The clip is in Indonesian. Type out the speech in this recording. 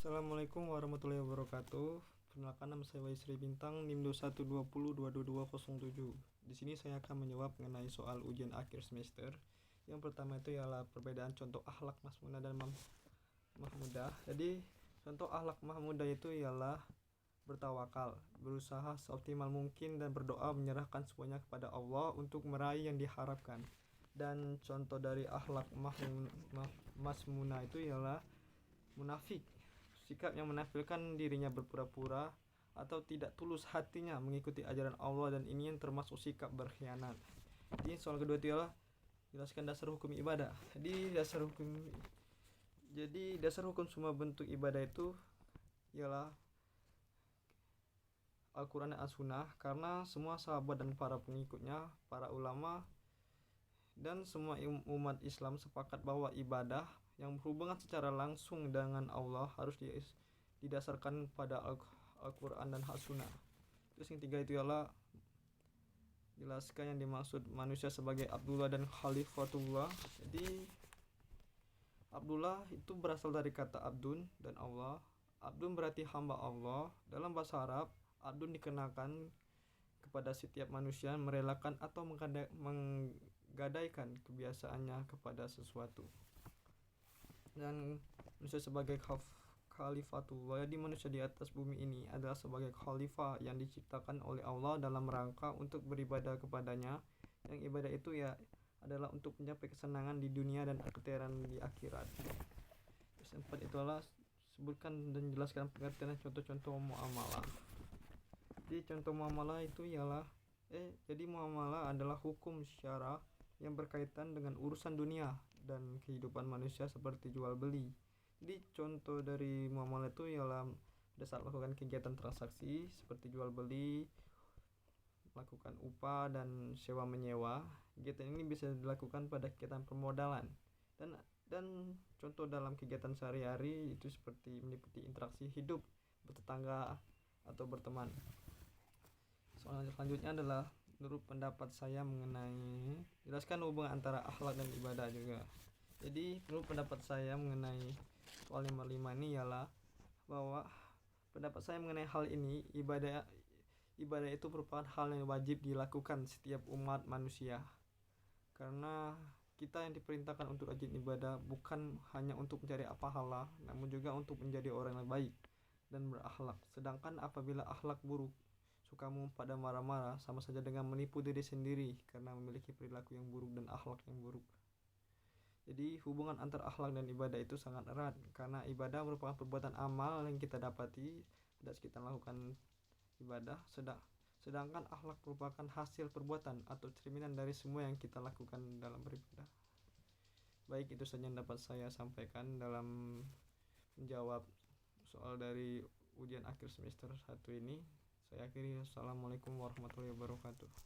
Assalamualaikum warahmatullahi wabarakatuh. Perkenalkan, nama saya Waisri Bintang, NIM 2120222207. Di sini saya akan menjawab mengenai soal ujian akhir semester. Yang pertama itu ialah perbedaan contoh akhlak Masmunah dan Mahmudah. Jadi contoh akhlak Mahmudah itu ialah bertawakal, berusaha seoptimal mungkin dan berdoa menyerahkan semuanya kepada Allah untuk meraih yang diharapkan. Dan contoh dari akhlak Masmunah itu ialah munafik, sikap yang menampilkan dirinya berpura-pura atau tidak tulus hatinya mengikuti ajaran Allah, dan ini yang termasuk sikap berkhianat. Jadi soal kedua itu ialah jelaskan dasar hukum ibadah. Jadi dasar hukum semua bentuk ibadah itu ialah Al-Quran dan As-Sunnah, karena semua sahabat dan para pengikutnya, para ulama dan semua umat Islam sepakat bahwa ibadah yang berhubungan secara langsung dengan Allah harus didasarkan pada Al-Quran dan As-Sunnah. Terus yang tiga itu ialah jelaskan yang dimaksud manusia sebagai Abdullah dan Khalifatullah. Jadi Abdullah itu berasal dari kata Abdun dan Allah. Abdun berarti hamba Allah. Dalam bahasa Arab, Abdun dikenakan kepada setiap manusia merelakan atau menggadaikan kebiasaannya kepada sesuatu. Dan manusia sebagai Khalifatullah, jadi manusia di atas bumi ini adalah sebagai khalifah yang diciptakan oleh Allah dalam rangka untuk beribadah kepadanya. Yang ibadah itu ya adalah untuk mencapai kesenangan di dunia dan keteteran di akhirat. Terus yang empat itulah sebutkan dan jelaskan pengertian contoh-contoh muamalah. Jadi contoh muamalah itu ialah jadi muamalah adalah hukum syara yang berkaitan dengan urusan dunia dan kehidupan manusia seperti jual beli. Jadi contoh dari muamalah itu ialah pada saat melakukan kegiatan transaksi seperti jual beli, melakukan upah dan sewa menyewa. Kegiatan ini bisa dilakukan pada kegiatan permodalan. Dan contoh dalam kegiatan sehari-hari itu seperti meliputi interaksi hidup, bertetangga atau berteman. Soal selanjutnya adalah menurut pendapat saya mengenai jelaskan hubungan antara akhlak dan ibadah juga. Jadi menurut pendapat saya mengenai soal nomor 5 ini ialah bahwa pendapat saya mengenai hal ini, ibadah itu merupakan hal yang wajib dilakukan setiap umat manusia, karena kita yang diperintahkan untuk rajin ibadah bukan hanya untuk mencari pahala, namun juga untuk menjadi orang yang baik dan berakhlak. Sedangkan apabila akhlak buruk, suka mengumpat dan marah-marah, sama saja dengan menipu diri sendiri karena memiliki perilaku yang buruk dan akhlak yang buruk. Jadi hubungan antara akhlak dan ibadah itu sangat erat, karena ibadah merupakan perbuatan amal yang kita dapati pada saat kita melakukan ibadah, sedangkan akhlak merupakan hasil perbuatan atau cerminan dari semua yang kita lakukan dalam beribadah. Baik, itu saja yang dapat saya sampaikan dalam menjawab soal dari ujian akhir semester 1 ini. Saya akhiri. Assalamualaikum warahmatullahi wabarakatuh.